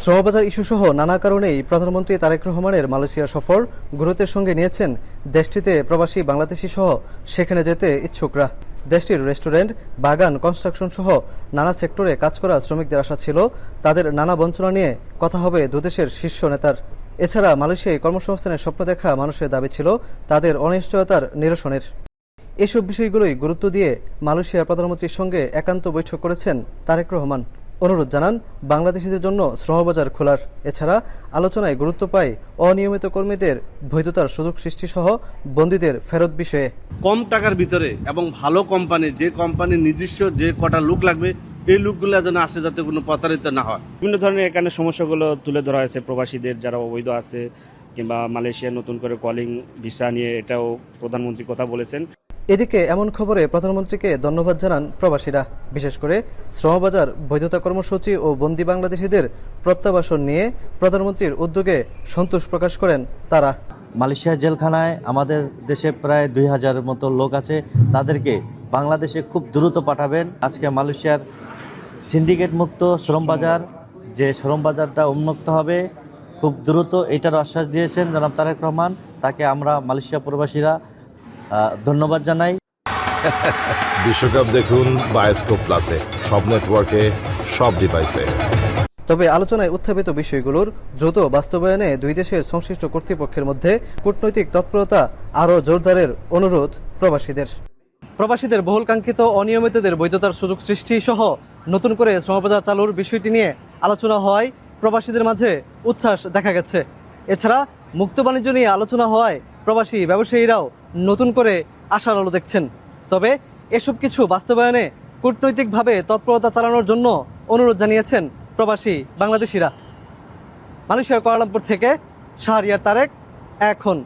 শ্রমবাজার ইস্যুসহ নানা কারণেই প্রধানমন্ত্রী তারেক রহমানের মালয়েশিয়া সফর গুরুত্বের সঙ্গে নিয়েছেন দেশটিতে প্রবাসী বাংলাদেশি সহ সেখানে যেতে ইচ্ছুকরা। দেশটির রেস্টুরেন্ট, বাগান, কনস্ট্রাকশন সহ নানা সেক্টরে কাজ করা শ্রমিকদের আশা ছিল তাদের নানা বঞ্চনা নিয়ে কথা হবে দুদেশের শীর্ষ নেতার। এছাড়া মালয়েশিয়ায় কর্মসংস্থানের স্বপ্ন দেখা মানুষের দাবি ছিল তাদের অনিশ্চয়তার নিরসনের। এসব বিষয়গুলোই গুরুত্ব দিয়ে মালয়েশিয়ার প্রধানমন্ত্রীর সঙ্গে একান্ত বৈঠক করেছেন তারেক রহমান। অনুরোধ জানান বাংলাদেশিদের জন্য শ্রমবাজার খোলার। এছাড়া আলোচনায় গুরুত্ব পায় অনিয়মিত কর্মীদের বৈধতার সুযোগ সৃষ্টি সহ বন্দীদের ফেরত বিষয়ে। কম টাকার ভিতরে এবং ভালো কোম্পানি, যে কোম্পানির নিজস্ব যে কটা লোক লাগবে এই লোকগুলো যেন আসে, যাতে কোনো প্রতারিত না হয়। বিভিন্ন ধরনের এখানে সমস্যাগুলো তুলে ধরা হয়েছে। প্রবাসীদের যারা অবৈধ আছে কিংবা মালয়েশিয়া নতুন করে কলিং ভিসা নিয়ে এটাও প্রধানমন্ত্রী কথা বলেছেন। এদিকে এমন খবরে প্রধানমন্ত্রীকে ধন্যবাদ জানান প্রবাসীরা। বিশেষ করে শ্রমবাজার বৈধতা কর্মসূচি ও বন্দী বাংলাদেশিদের প্রত্যাবাসন নিয়ে প্রধানমন্ত্রীর উদ্যোগে সন্তোষ প্রকাশ করেন তারা। মালয়েশিয়া জেলখানায় আমাদের দেশে প্রায় 2000 মতো লোক আছে, তাদেরকে বাংলাদেশে খুব দ্রুত পাঠাবেন। আজকে মালয়েশিয়ার সিন্ডিকেট মুক্ত শ্রমবাজার, যে শ্রমবাজারটা উন্মুক্ত হবে খুব দ্রুত, এটার আশ্বাস দিয়েছেন জনাব তারেক রহমান। তাকে আমরা মালয়েশিয়া প্রবাসীরা ধন্যবাদ জানাই। বিশ্বকাপ দেখুন বায়োস্কোপ প্লাসে, সব নেটওয়ার্কে, সব ডিভাইসে। তবে আলোচনায় উত্থাপিত বিষয়গুলোর দ্রুত বাস্তবায়নে দুই দেশের সংশ্লিষ্ট কর্তৃপক্ষের মধ্যে কূটনৈতিক তৎপরতা আরও জোরদারের অনুরোধ প্রবাসীদের বহুল কাঙ্ক্ষিত অনিয়মিতদের বৈধতার সুযোগ সৃষ্টি সহ নতুন করে শ্রমবাজার চালুর বিষয়টি নিয়ে আলোচনা হওয়ায় প্রবাসীদের মাঝে উচ্ছ্বাস দেখা গেছে। এছাড়া মুক্ত বাণিজ্য নিয়ে আলোচনা হওয়ায় প্রবাসী ব্যবসায়ীরাও নতুন করে আশার আলো দেখছেন। তবে এসব কিছু বাস্তবায়নে কূটনৈতিকভাবে তৎপরতা চালানোর জন্য অনুরোধ জানিয়েছেন প্রবাসী বাংলাদেশিরা। মালয়েশিয়ার কুয়ালালামপুর থেকে শাহরিয়ার তারেক, এখন।